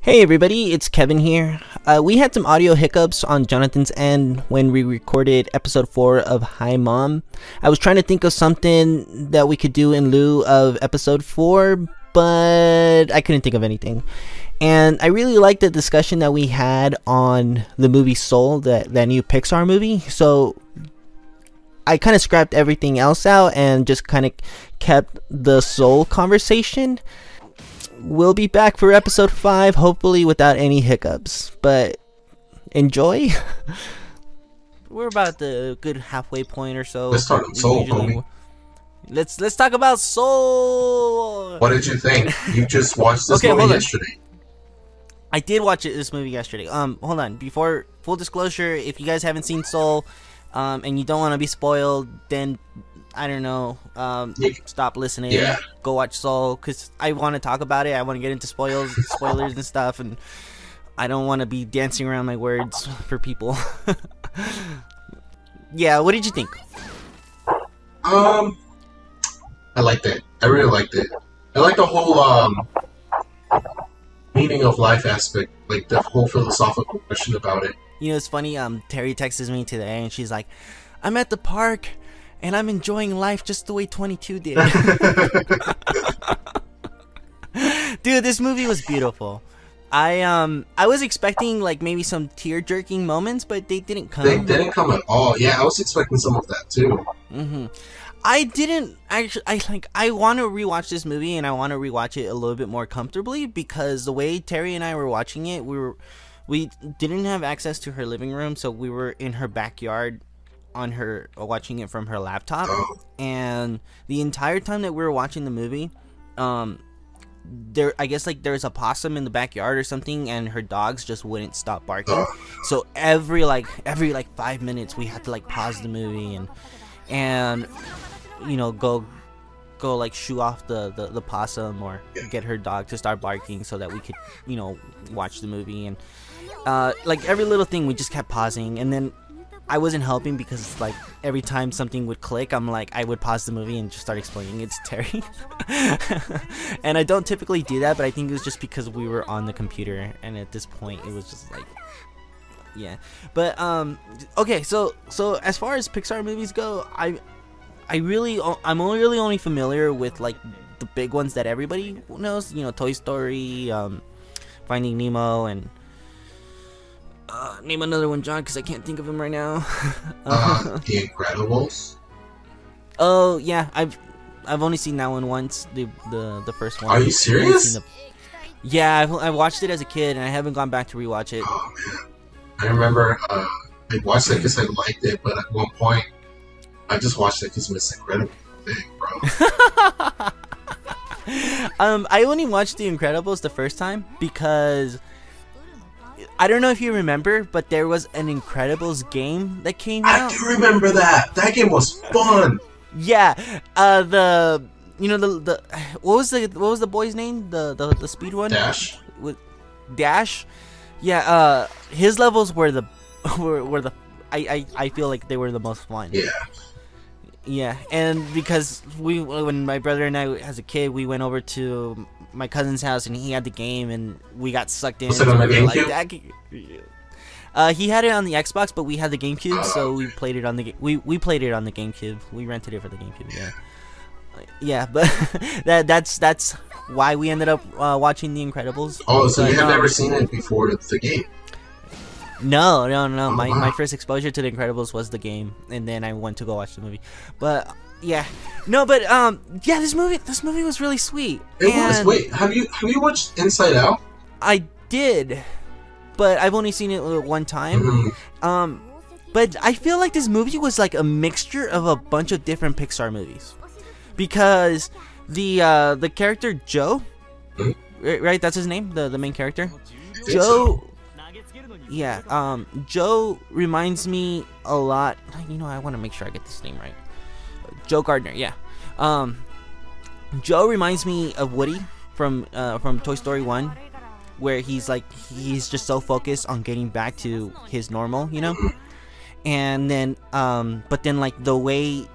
Hey everybody, it's Kevin here. We had some audio hiccups on Jonathan's end when we recorded episode 4 of Hi Mom. I was trying to think of something that we could do in lieu of episode 4, but I couldn't think of anything. And I really liked the discussion that we had on the movie Soul, that new Pixar movie. So I kind of scrapped everything else out and just kind of kept the Soul conversation. We'll be back for episode 5, hopefully without any hiccups, but enjoy. We're about the good halfway point or so. Let's talk Soul, homie. Let's talk about Soul. What did you think? You just watched this movie yesterday. I did watch this movie yesterday. Hold on. Before full disclosure, if you guys haven't seen Soul, and you don't want to be spoiled, then I don't know. Stop listening. Yeah. Go watch Soul, because I want to talk about it. I want to get into spoilers and stuff, and I don't want to be dancing around my words for people. Yeah, what did you think? I liked it. I really liked it. I like the whole meaning of life aspect, like the whole philosophical question about it. You know, it's funny. Terry texted me today, and she's like, "I'm at the park, and I'm enjoying life just the way 22 did." Dude, this movie was beautiful. I was expecting like maybe some tear-jerking moments, but they didn't come. They didn't come at all. Yeah, I was expecting some of that too. I didn't actually. I want to rewatch this movie, and I want to rewatch it a little bit more comfortably, because the way Terry and I were watching it, we didn't have access to her living room, so we were in her backyard on her watching it from her laptop. And the entire time that we were watching the movie, I guess like there's a possum in the backyard or something, and her dogs just wouldn't stop barking. So every 5 minutes we had to like pause the movie and you know go like shoo off the possum or get her dog to start barking so that we could, you know, watch the movie. And like every little thing we just kept pausing, and then I wasn't helping because like every time something would click, I would pause the movie and just start explaining it to Terry. And I don't typically do that, but I think it was just because we were on the computer, and at this point it was just like, yeah. But okay, so as far as Pixar movies go, I'm only familiar with like the big ones that everybody knows, you know, Toy Story, Finding Nemo, and name another one, John, because I can't think of him right now. The Incredibles. Oh yeah, I've only seen that one once, the first one. Are you serious? Yeah, I watched it as a kid, and I haven't gone back to rewatch it. Oh man, I remember I watched it because I liked it, but at one point I just watched it because Miss Incredible was big, bro. I only watched The Incredibles the first time because I don't know if you remember, but there was an Incredibles game that came out. I do remember that. That game was fun. Yeah, the what was the boy's name? The speed one? Dash. Dash. Yeah. His levels were the I feel like they were the most fun. Yeah. Yeah, and because when my brother and I as a kid, we went over to my cousin's house, and he had the game, and we got sucked in. Was it on the GameCube? He had it on the Xbox, but we had the GameCube, so we played it on the we played it on the GameCube. We rented it for the GameCube. Yeah, yeah, but that's why we ended up watching The Incredibles. Oh, so you have never seen it before the game? No. My first exposure to The Incredibles was the game, and then I went to go watch the movie. But yeah, no, but yeah, this movie was really sweet. Wait, have you watched Inside Out? I did, but I've only seen it one time. But I feel like this movie was like a mixture of a bunch of different Pixar movies, because the character Joe, right? That's his name, the main character, Joe. Yeah, Joe reminds me a lot. You know, I want to make sure I get this name right. Joe Gardner, yeah. Joe reminds me of Woody from Toy Story 1, where he's just so focused on getting back to his normal, you know. And then, but then like the way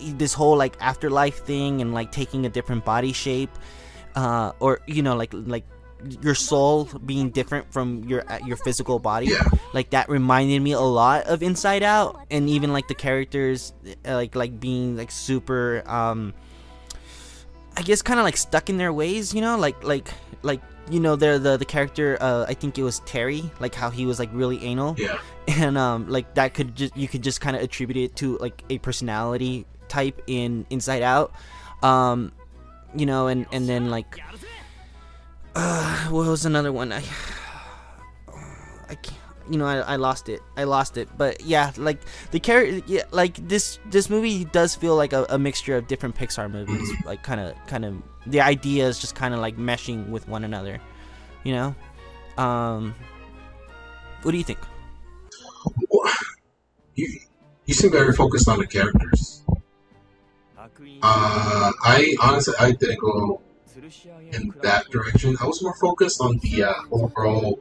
this whole like afterlife thing and like taking a different body shape, or you know, like your soul being different from your physical body. Yeah. Like that reminded me a lot of Inside Out, and even like the characters like being like super I guess kind of like stuck in their ways, you know, like you know, they're the character, I think it was Terry, like how he was like really anal. Yeah. And like that you could just kind of attribute it to like a personality type in Inside Out. You know, and then like what was another one? I can't, you know, I lost it, but yeah, like the character, yeah, like this movie does feel like a mixture of different Pixar movies, like kind of the ideas just kind of like meshing with one another, you know. What do you think? You seem very focused on the characters. I honestly, I didn't go in that direction. I was more focused on the overall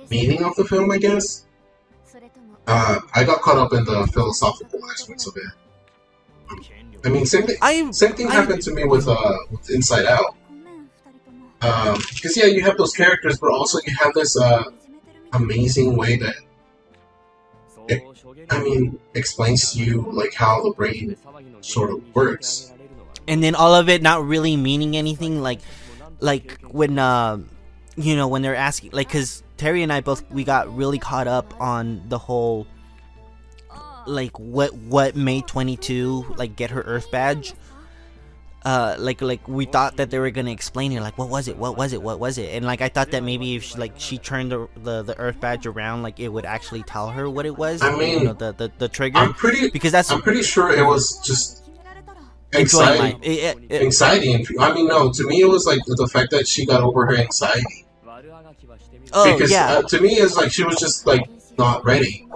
meaning of the film, I guess. I got caught up in the philosophical aspects of it. I mean, same thing happened to me with Inside Out. Because yeah, you have those characters, but also you have this amazing way that explains to you like how the brain sort of works. And then all of it not really meaning anything, like when you know, when they're asking, like, because Terry and I we got really caught up on the whole like what made 22 like get her Earth badge. Like we thought that they were gonna explain it, like what was it, and like I thought that maybe if she turned the Earth badge around, like it would actually tell her what it was. I mean, you know, the trigger. I'm pretty sure it was just anxiety. Anxiety. I mean, no, to me it was like the fact that she got over her anxiety. Oh, because yeah. To me it's like she was just like not ready,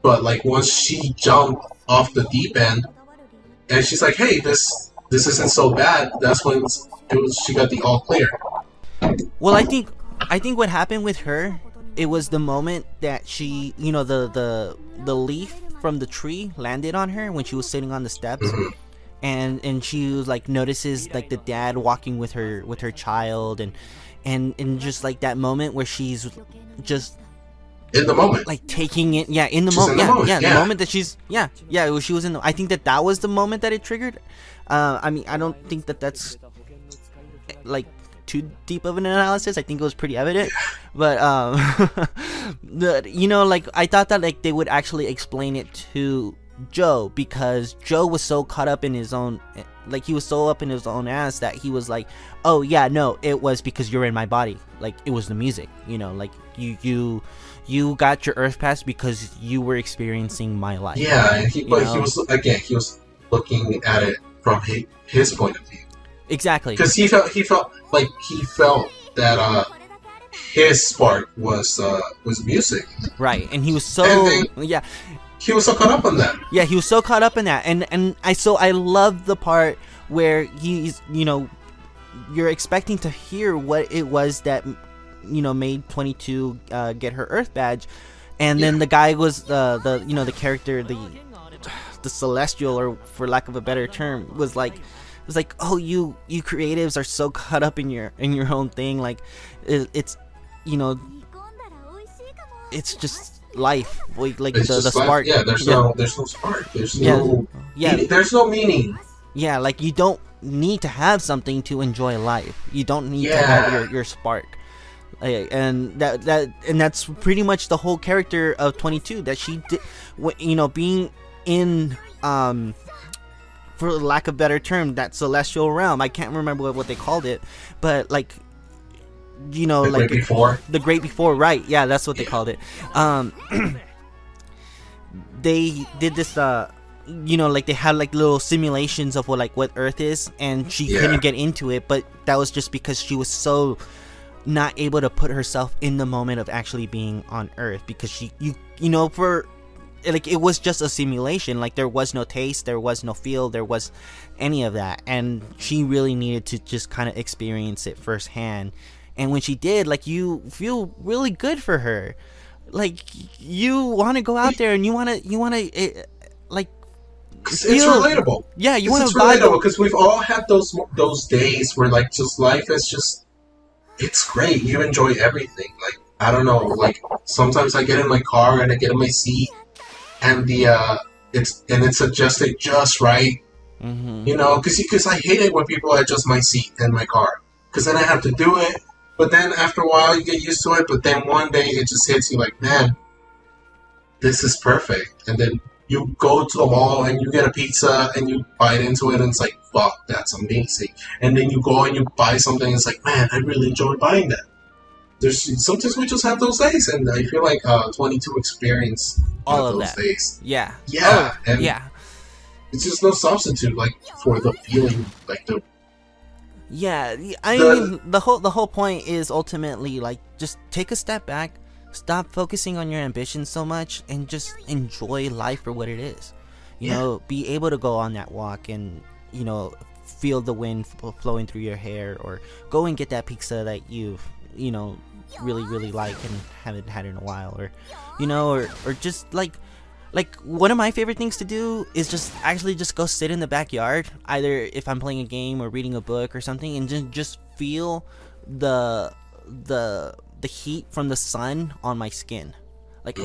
but like once she jumped off the deep end, and she's like, hey, this isn't so bad. That's when she got the all clear. Well, I think what happened with her, it was the moment that she, you know, the leaf from the tree landed on her when she was sitting on the steps. Mm-hmm. And she was like notices like the dad walking with her child, and just like that moment where she's just in the moment, like taking it, in the moment, the moment that she's she was in the, I think that was the moment that it triggered. I mean, I don't think that's like too deep of an analysis. I think it was pretty evident, but you know, like I thought that like they would actually explain it to Joe, because Joe was so caught up in his own, like he was so up in his own ass that he was like, oh yeah, no, it was because you're in my body, like it was the music, you know, like you got your Earth pass because you were experiencing my life. Yeah, and he was looking at it from his point of view. Exactly, because he felt that his spark was music, right? And he was so he was so caught up on that. Yeah, he was so caught up in that, and I love the part where he's, you know, you're expecting to hear what it was that, you know, made 22 get her Earth badge, and then the guy was the you know, the character, the Celestial, or for lack of a better term, was like, oh, you creatives are so caught up in your own thing, like it's, you know, it's just life, like the spark. Yeah, there's no spark. There's no meaning. Yeah, like you don't need to have something to enjoy life. You don't need to have your spark. And that's pretty much the whole character of 22, that she did, you know, being in for lack of a better term, that celestial realm. I can't remember what they called it, but like, you know, the great before, right? Yeah, that's what they called it. They did this, you know, like they had like little simulations of what Earth is, and she couldn't get into it, but that was just because she was so not able to put herself in the moment of actually being on Earth, because you know, for like, it was just a simulation. Like there was no taste, there was no feel, there was any of that, and she really needed to just kind of experience it firsthand. And when she did, like, you feel really good for her. Like, you want to go out there and you want to, like, it's relatable. Yeah, you want to. It's relatable because we've all had those days where, like, just life is just it's great. You enjoy everything. Like, I don't know, like sometimes I get in my car and I get in my seat and it's adjusted just right. Mm-hmm. You know, because I hate it when people adjust my seat in my car, because then I have to do it. But then after a while, you get used to it. But then one day it just hits you like, man, this is perfect. And then you go to the mall and you get a pizza and you bite into it and it's like, fuck, that's amazing. And then you go and you buy something and it's like, man, I really enjoyed buying that. There's sometimes we just have those days, and I feel like 22 experienced one All of of those that. days. Yeah. Yeah, Oh, and yeah. it's just no substitute like for the feeling, like Yeah, I the mean the whole point is ultimately like just take a step back, stop focusing on your ambitions so much, and just enjoy life for what it is. You Yeah. know, be able to go on that walk and feel the wind flowing through your hair, or go and get that pizza that you really like and haven't had in a while, or or just like one of my favorite things to do is just actually just go sit in the backyard, either if I'm playing a game or reading a book or something, and just feel the heat from the sun on my skin. Like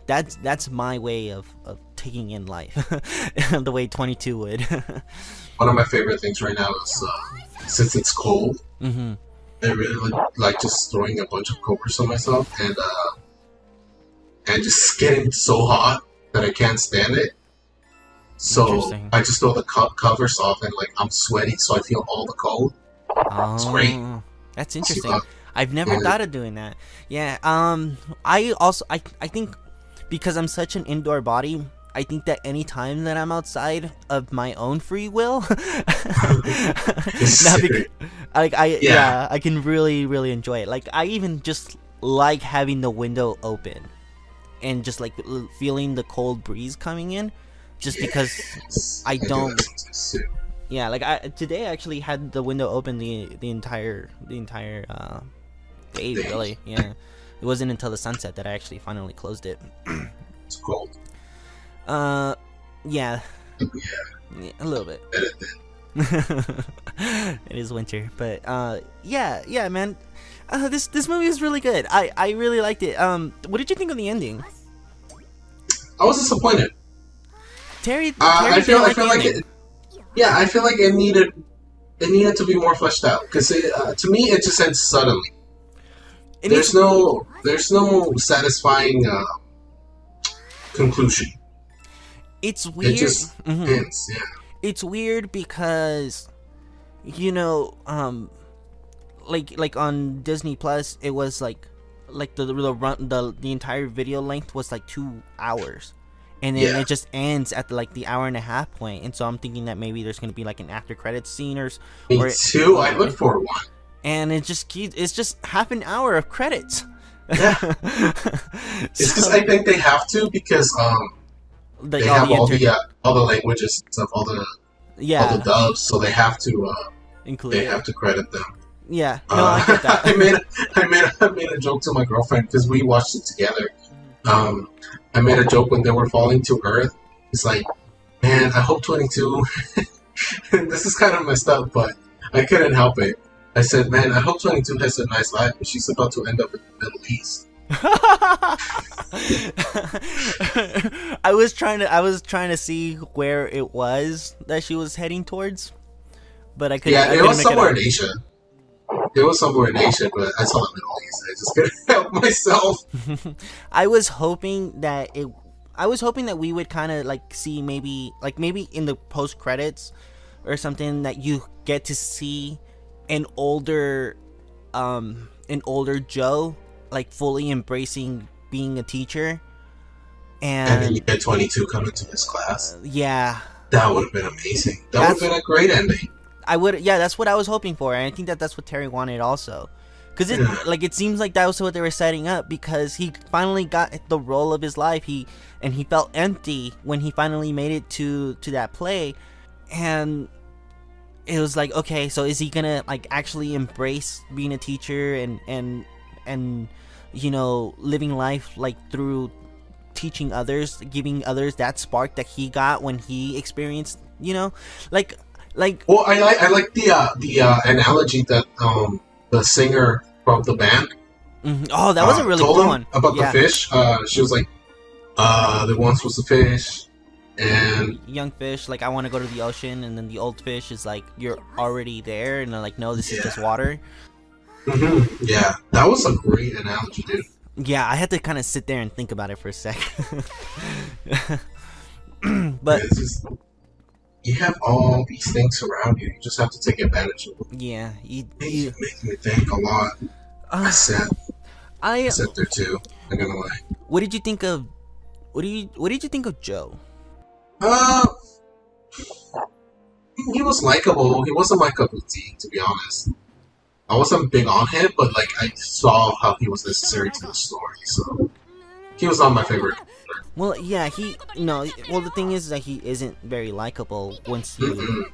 that's my way of taking in life, the way 22 would. one of my favorite things right now is since it's cold, Mm-hmm. I really like just throwing a bunch of cokers on myself and just getting so hot that I can't stand it. So Interesting. I just throw the covers off and like I'm sweaty, so I feel all the cold. It's great. Oh, that's So, interesting. I've never yeah. thought of doing that. Yeah. I think because I'm such an indoor body, I think that any time that I'm outside of my own free will, It's not great. yeah, I can really enjoy it. Like, I even just like having the window open and just like feeling the cold breeze coming in, just because Yes. I do don't. that sometimes too. Yeah, like today I actually had the window open the entire day, really. Yeah, it wasn't until the sunset that I actually finally closed it. It's cold. Yeah, Yeah. yeah, a little bit. It is winter, but yeah, man. This movie is really good. I really liked it. What did you think of the ending? I was disappointed. Terry I didn't feel like the like ending. I feel like it needed to be more fleshed out, because to me it just ends suddenly. It There's needs- no satisfying conclusion. It's weird. It just Mhm. ends. Yeah. It's weird because like on Disney Plus, it was like the entire video length was like 2 hours, and then Yeah. it just ends at the hour and a half point. And so I'm thinking that maybe there's gonna be like an after credits scene or Me or too. I look for one. and it's just half an hour of credits. Yeah. It's because I think they have to, because they have all the languages and stuff, all the dubs, so they have to include credit them. Yeah, no, I get that. I made a joke to my girlfriend because we watched it together. I made a joke when they were falling to Earth. It's like, man, I hope 22. This is kind of messed up, but I couldn't help it. I said, man, I hope 22 has a nice life, but she's about to end up in the Middle East. I was trying to see where it was that she was heading towards, but I couldn't. Yeah, I it couldn't was make somewhere out. in Asia. It was somewhere in Asia, but I saw the Middle East. I just couldn't help myself. I was hoping that we would kind of like see maybe in the post credits or something, that you get to see an older Joe like fully embracing being a teacher, And then you and get 22 coming to this class. yeah, That would have been amazing. That would have been a great ending. that's what I was hoping for, and I think that that's what Terry wanted also, because Yeah. it seems like that was what they were setting up, because he finally got the role of his life. He felt empty when he finally made it to that play, and it was like, okay, so is he gonna like actually embrace being a teacher and living life like through teaching others, giving others that spark that he got when he experienced, like Well, I like the analogy that the singer from the band. Oh, that was a really told cool him one. about the fish. She was like, the once was the fish, and young fish, like, I want to go to the ocean, and then the old fish is like, you're already there, and they're like, no, this is just water. Yeah, that was a great analogy, dude. Yeah, I had to kind of sit there and think about it for a sec. But it's just, you have all these things around you. You just have to take advantage of them. Yeah, you make me think a lot. I sat there too. I'm gonna lie. What did you think of? What did you think of Joe? He was likable. He wasn't my cup of tea, to be honest. I wasn't big on him, but like I saw how he was necessary to the story, so he was not my favorite. Well, yeah, well, the thing is that he isn't very likable once you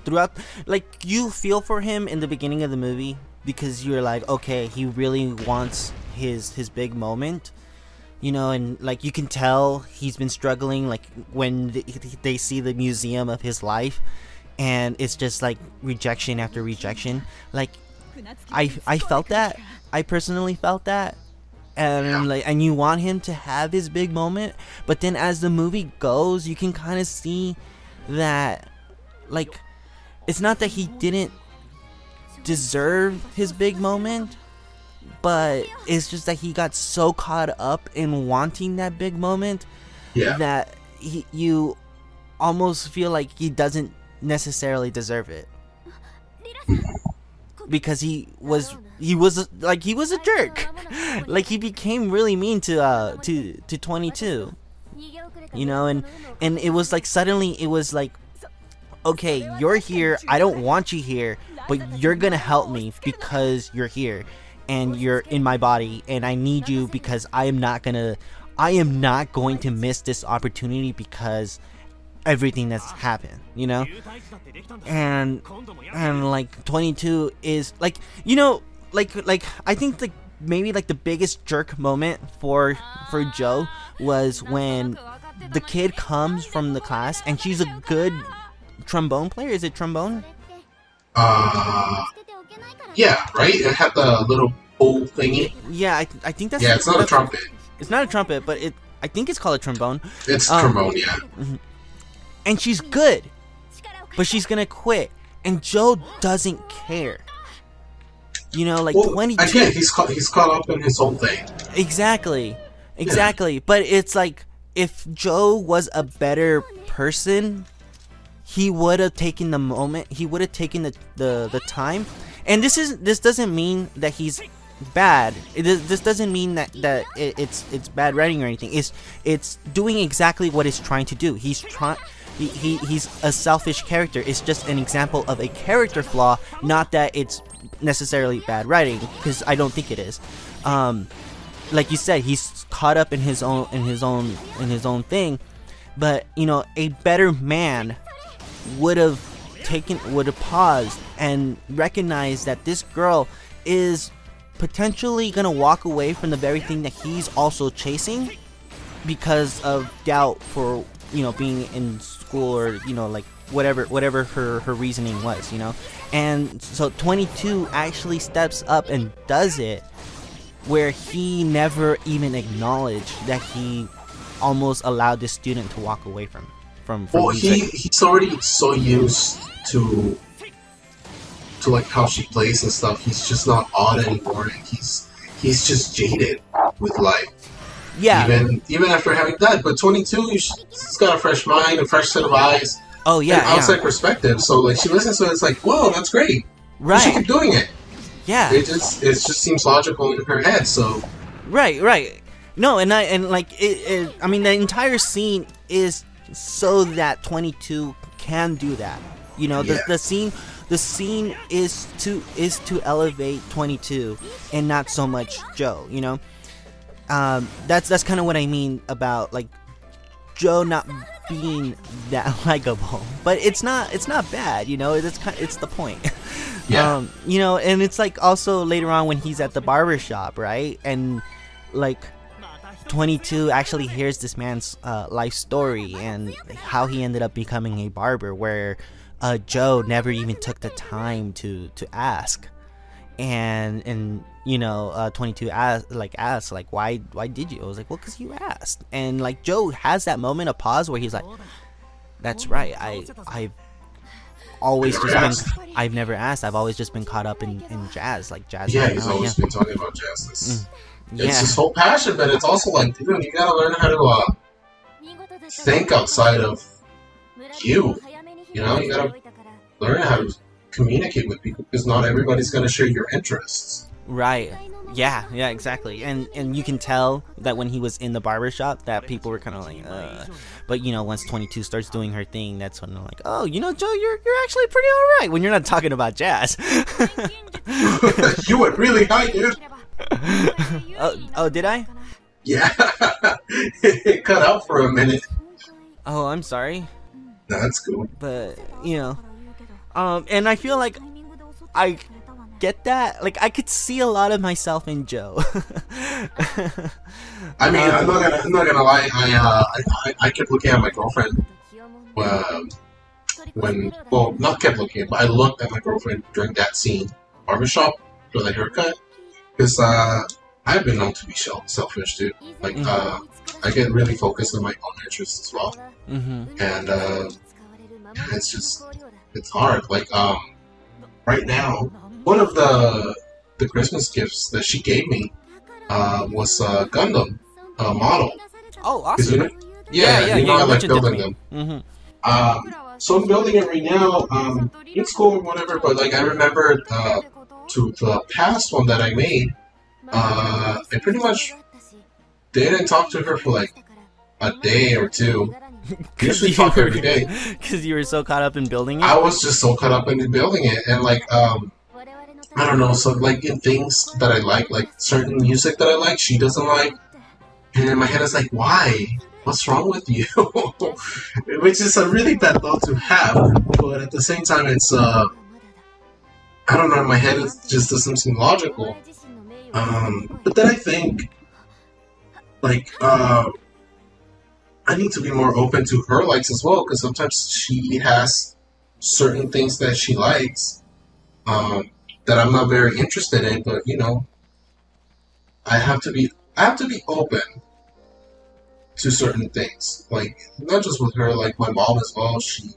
throughout, like, you feel for him in the beginning of the movie because you're like, okay, he really wants his big moment, you know, and like you can tell he's been struggling, like when they see the museum of his life, and it's just like rejection after rejection. Like I felt that. I personally felt that. And like, and you want him to have his big moment, but then as the movie goes, you can kind of see that, like, it's not that he didn't deserve his big moment, but it's just that he got so caught up in wanting that big moment that you almost feel like he doesn't necessarily deserve it, because he was a jerk. Like, he became really mean to 22, you know, and it was like, suddenly it was like, okay, you're here, I don't want you here, but you're gonna help me because you're here and you're in my body, and I need you because I am not going to miss this opportunity because everything that's happened, you know. And like 22 is like, you know, like I think like maybe like the biggest jerk moment for Joe was when the kid comes from the class and she's a good trombone player. Is it trombone? Yeah, right? It had the little bowl thingy. Yeah, I think that's... Yeah, it's not a trumpet. It's not a trumpet, but I think it's called a trombone. It's trombone, yeah. And she's good, but she's gonna quit. And Joe doesn't care. You know, like, 22... Again, he's caught up in his own thing. Exactly. But it's like, if Joe was a better person, he would have taken the moment, he would have taken the time. And this doesn't mean that he's bad. This doesn't mean that it's bad writing or anything. It's doing exactly what it's trying to do. He's a selfish character. It's just an example of a character flaw, not that it's necessarily bad writing, because I don't think it is. Like you said, he's caught up in his own thing. But, you know, a better man would have paused and recognized that this girl is potentially gonna walk away from the very thing that he's also chasing because of doubt for, you know, being in school, or, you know, like whatever her reasoning was, you know. And so 22 actually steps up and does it, where he never even acknowledged that he almost allowed this student to walk away from well, music. He's already so used to like how she plays and stuff. He's just not odd anymore. He's just jaded with life. Yeah. Even after having that, but 22, he's got a fresh mind, a fresh set of eyes. Oh yeah. An outside perspective. So like she listens to it, it's like, whoa, that's great. Right. She keep doing it. Yeah. It just seems logical in her head. So. Right. No, I mean, the entire scene is so that 22 can do that. You know, the scene is to elevate 22 and not so much Joe, you know. That's kind of what I mean about, like, Joe not being that likable, but it's not bad, you know. It's the point. Yeah. You know, and it's like also later on when he's at the barber shop, right? And like 22 actually hears this man's life story and how he ended up becoming a barber, where Joe never even took the time to ask. and you know, 22 asked like why did you? I was like, well, because you asked. And like Joe has that moment of pause where he's like, that's right, I've always just been, I've never asked, I've always just been caught up in jazz, like jazz. Yeah, he's always been talking about jazz. Yeah. It's his whole passion, but it's also like, dude, you gotta learn how to think outside of you. You know, you gotta learn how to communicate with people, because not everybody's gonna share your interests. Right. Yeah, exactly. And you can tell that when he was in the barbershop that people were kind of like, but you know, once 22 starts doing her thing, that's when they're like, oh, you know, Joe, you're actually pretty alright when you're not talking about jazz. You went really high, dude. Oh, did I? Yeah. It cut out for a minute. Oh, I'm sorry. That's cool. But, you know, and I feel like I get that. Like, I could see a lot of myself in Joe. I mean, I'm not gonna lie. I kept looking at my girlfriend well, not kept looking, but I looked at my girlfriend during that scene, barbershop, for the haircut, because I've been known to be selfish too. Like, I get really focused on my own interests as well, and it's hard. Like, right now, one of the Christmas gifts that she gave me was a Gundam model. Oh, awesome! Yeah, you know, I like building them. So I'm building it right now. It's cool or whatever, but like, I remember to the past one that I made, I pretty much didn't talk to her for like a day or two. Usually talk every day. Because you were so caught up in building it? I was just so caught up in building it, and like, I don't know, so like in things that I like certain music that I like, she doesn't like, and in my head it's like, why? What's wrong with you? Which is a really bad thought to have, but at the same time, it's I don't know, in my head it just doesn't seem logical. But then I think, like, I need to be more open to her likes as well, because sometimes she has certain things that she likes that I'm not very interested in. But you know, I have to be open to certain things, like not just with her, like my mom as well. She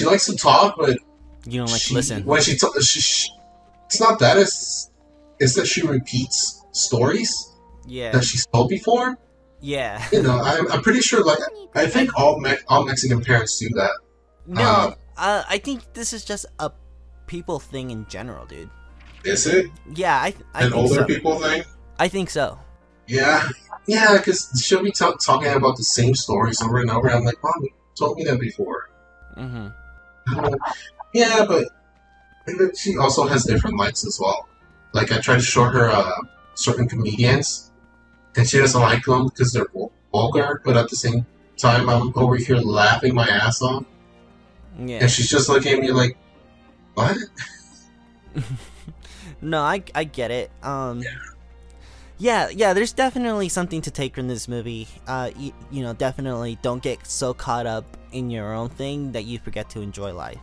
likes to talk, but you don't like to listen. When she it's not that, it's that she repeats stories that she's told before. Yeah. You know, I'm pretty sure, like, I think all Mexican parents do that. No, I think this is just a people thing in general, dude. Is it? Yeah, I an think older so. people thing? I think so. Yeah, because she'll be talking about the same stories over and over. I'm like, Mom, you told me that before. Yeah, but and then she also has different likes as well. Like, I try to show her certain comedians, and she doesn't like them because they're vulgar, but at the same time, I'm over here laughing my ass off. Yeah. And she's just looking at me like, what? No, I get it. Yeah, there's definitely something to take from this movie. You know, definitely don't get so caught up in your own thing that you forget to enjoy life.